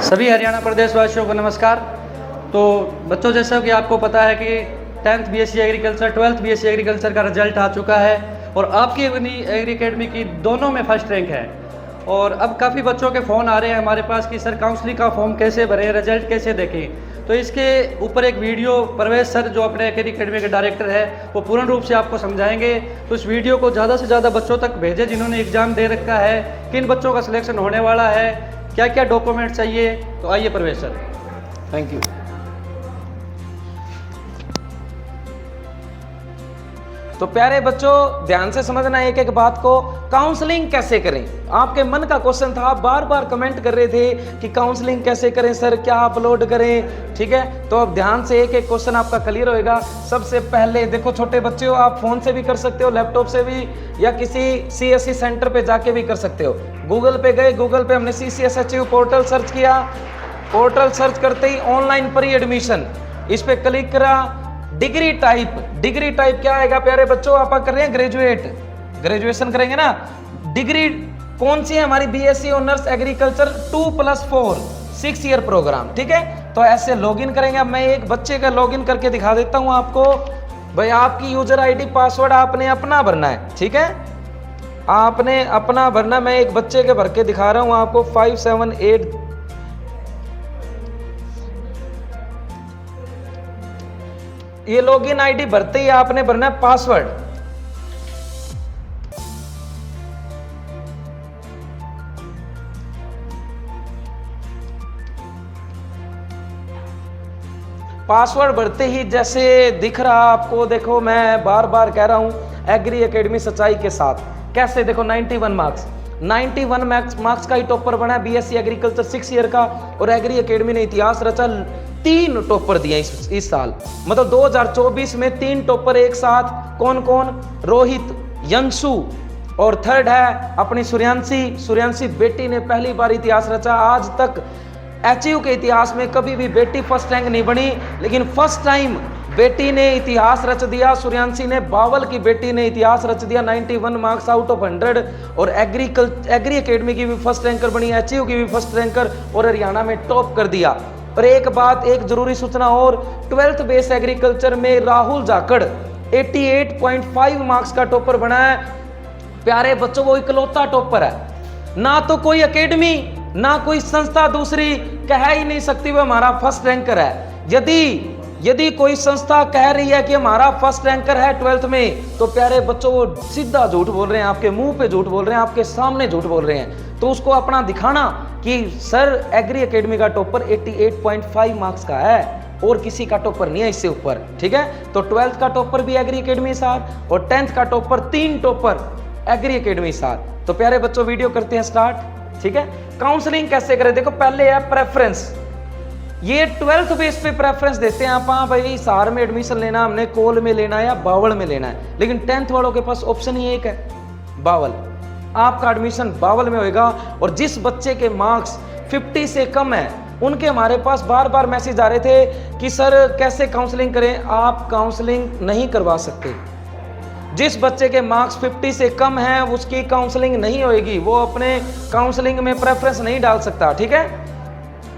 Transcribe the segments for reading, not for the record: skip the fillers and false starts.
सभी हरियाणा प्रदेश वासियों को नमस्कार। तो बच्चों, जैसा कि आपको पता है कि 10th BSc agriculture 12th BSc agriculture का रिजल्ट आ चुका है और आपकी अपनी एग्री अकेडमी की दोनों में फर्स्ट रैंक है। और अब काफ़ी बच्चों के फ़ोन आ रहे हैं हमारे पास कि सर काउंसलिंग का फॉर्म कैसे भरें, रिजल्ट कैसे देखें। तो इसके ऊपर एक वीडियो परवेश सर जो अपने एग्री अकेडमी के डायरेक्टर है वो पूर्ण रूप से आपको समझाएंगे। तो इस वीडियो को ज़्यादा से ज़्यादा बच्चों तक भेजें जिन्होंने एग्ज़ाम दे रखा है, किन बच्चों का सिलेक्शन होने वाला है, क्या क्या डॉक्यूमेंट चाहिए। तो आइए परवेश सर। Thank you. तो प्यारे बच्चों, ध्यान से समझना एक एक बात को। काउंसलिंग कैसे करें, आपके मन का क्वेश्चन था, आप बार बार कमेंट कर रहे थे कि काउंसलिंग कैसे करें सर, क्या अपलोड करें। ठीक है, तो अब ध्यान से एक एक क्वेश्चन आपका क्लियर होएगा। सबसे पहले देखो छोटे बच्चे हो, आप फोन से भी कर सकते हो, लैपटॉप से भी, या किसी CSC सेंटर पे जाके भी कर सकते हो। गूगल पे गए, गूगल पे हमने CCSHU पोर्टल सर्च किया, पोर्टल सर्च करते ही ऑनलाइन प्री एडमिशन, इस पे क्लिक करा। डिग्री टाइप क्या आएगा प्यारे बच्चों, आप कर रहे हैं ग्रेजुएशन करेंगे ना। डिग्री कौन सी है हमारी, BSc honours agriculture 2+4 6 year program. ठीक है, तो ऐसे लॉगिन करेंगे। अब मैं एक बच्चे का लॉगिन करके दिखा देता हूं आपको। भाई आपकी यूजर ID पासवर्ड आपने अपना भरना है। ठीक है, आपने अपना भरना। मैं एक बच्चे के भर के दिखा रहा हूं आपको। 578 ये लॉगिन ID भरते ही आपने भरना है पासवर्ड। पासवर्ड भरते ही जैसे दिख रहा आपको, देखो मैं बार बार कह रहा हूं, एग्री अकेडमी सच्चाई के साथ। कैसे देखो, 91 मार्क्स का ही टॉपर बना है BSc एग्रीकल्चर 6 ईयर का। और एग्री अकेडमी ने इतिहास रचा, 3 टॉपर दिए इस साल, मतलब 2024 में 3 टॉपर एक साथ। कौन कौन, रोहित, यंशु और थर्ड है अपनी सूर्यांशी बेटी ने पहली बार इतिहास रचा। आज तक HU के इतिहास में कभी भी बेटी फर्स्ट रैंक नहीं बनी, लेकिन फर्स्ट टाइम बेटी ने इतिहास रच दिया। सूर्यांशी ने, बावल की बेटी ने इतिहास रच दिया, 91 मार्क्स आउट ऑफ 100। और एग्री अकेडमी की भी फर्स्ट रैंकर बनी, HU की भी फर्स्ट रैंकर, और हरियाणा में टॉप कर दिया। पर एक बात, एक जरूरी सूचना और, 12th बेस एग्रीकल्चर में राहुल जाखड़ 88.5 मार्क्स का टॉपर बना है। प्यारे बच्चों, वो इकलौता टॉपर है, ना तो कोई अकेडमी ना कोई संस्था दूसरी कह ही नहीं सकती वो हमारा फर्स्ट रैंकर है। यदि कोई संस्था कह रही है कि हमारा फर्स्ट रैंकर है 12th में, तो प्यारे बच्चों वो सीधा झूठ बोल रहे हैं, आपके मुंह पे झूठ बोल रहे हैं, आपके सामने झूठ बोल रहे हैं। तो उसको अपना दिखाना कि सर एग्री अकेडमी का टॉपर 88.5 मार्क्स का है और किसी का टॉपर नहीं है इससे ऊपर। ठीक है, तो 12th का टॉपर भी एग्री अकेडमी साथ और 10th का टॉपर, 3 टॉपर एग्री अकेडमी साथ। तो प्यारे बच्चों, वीडियो करते हैं स्टार्ट। ठीक है, काउंसलिंग कैसे करें, देखो पहले है प्रेफरेंस। ये 12th बेस पे प्रेफरेंस देते हैं आप। हाँ भाई, हिसार में एडमिशन लेना, हमने कोल में लेना है या बावल में लेना है, लेकिन 10th वालों के पास ऑप्शन ही एक है, बावल। आपका एडमिशन बावल में होएगा। और जिस बच्चे के मार्क्स 50 से कम है, उनके हमारे पास बार बार मैसेज आ रहे थे कि सर कैसे काउंसलिंग करें। आप काउंसलिंग नहीं करवा सकते। जिस बच्चे के मार्क्स 50 से कम है उसकी काउंसलिंग नहीं होएगी, वो अपने काउंसलिंग में प्रेफरेंस नहीं डाल सकता। ठीक है,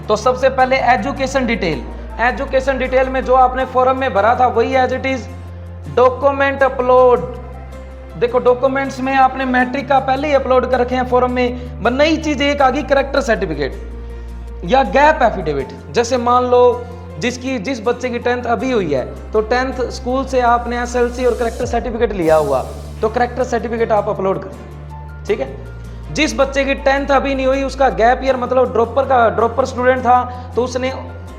तो सबसे पहले एजुकेशन डिटेल में जो आपने फॉर्म में भरा था वही as it is. Document upload, देखो डॉक्यूमेंट्स में आपने मैट्रिक का पहले ही अपलोड कर रखे हैं फॉर्म में। नई चीज एक आ गई, करेक्टर सर्टिफिकेट या गैप एफिडेविट। जैसे मान लो जिस बच्चे की 10th अभी हुई है, तो 10th स्कूल से आपने SLC और करेक्टर सर्टिफिकेट लिया हुआ, तो करेक्टर सर्टिफिकेट आप अपलोड करें। ठीक है, जिस बच्चे की 10th अभी नहीं हुई, उसका गैप ईयर मतलब ड्रॉपर स्टूडेंट था, तो उसने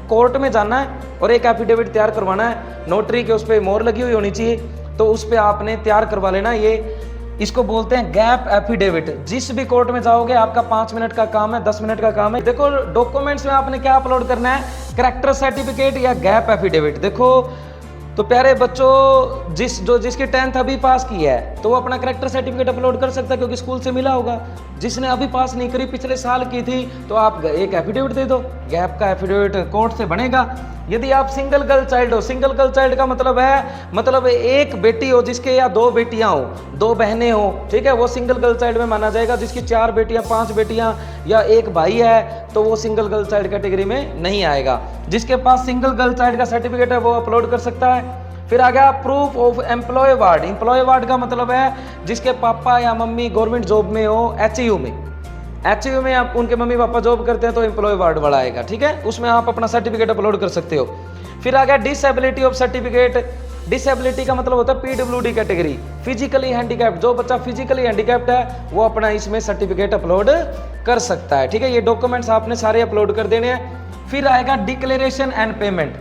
कोर्ट में जाना है और एक एफिडेविट तैयार करवाना है। नोटरी के उस पर मोहर लगी हुई होनी चाहिए, तो उस पर आपने तैयार करवा लेना। ये इसको बोलते हैं गैप एफिडेविट। जिस भी कोर्ट में जाओगे आपका 5 मिनट का काम है, 10 मिनट का काम है। देखो डॉक्यूमेंट्स में आपने क्या अपलोड करना है, करेक्टर सर्टिफिकेट या गैप एफिडेविट। देखो तो प्यारे बच्चों, जिसकी 10th अभी पास की है तो वो अपना करेक्टर सर्टिफिकेट अपलोड कर सकता है क्योंकि स्कूल से मिला होगा। जिसने अभी पास नहीं करी, पिछले साल की थी, तो आप एक एफिडेविट दे दो, गैप का एफिडेविट कोर्ट से बनेगा। यदि आप सिंगल गर्ल चाइल्ड हो, सिंगल गर्ल चाइल्ड का मतलब एक बेटी हो जिसके, या दो बेटियां हो, दो बहनें हो, ठीक है, वो सिंगल गर्ल चाइल्ड में माना जाएगा। जिसकी 4 बेटियां, 5 बेटियां या एक भाई है तो वो सिंगल गर्ल चाइल्ड कैटेगरी में नहीं आएगा। जिसके पास सिंगल गर्ल चाइल्ड का सर्टिफिकेट है वो अपलोड कर सकता है। फिर आ गया proof of employ award. Employ award का मतलब है जिसके पापा या मम्मी गवर्नमेंट जॉब में हो, एचयू में, एचयू में आप उनके मम्मी पापा जॉब करते हैं तो एम्प्लॉय अवार्ड वाला आएगा, ठीक है, उसमें आप अपना सर्टिफिकेट अपलोड कर सकते हो। फिर आ गया डिसेबिलिटी ऑफ सर्टिफिकेट। डिसेबिलिटी का मतलब होता है पीडब्ल्यूडी कैटेगरी, फिजिकली हैंडीकैप्ड। जो बच्चा फिजिकली हैंडीकैप्ड है वो अपना इसमें सर्टिफिकेट अपलोड कर सकता है, ठीक है। ये डॉक्यूमेंट्स आपने सारे अपलोड कर देने हैं। फिर आएगा declaration and payment.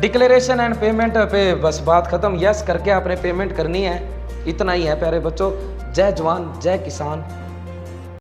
Declaration and payment पे बस बात खत्म, यस करके आपने पेमेंट करनी है, इतना ही है प्यारे बच्चों। जय जवान जय किसान।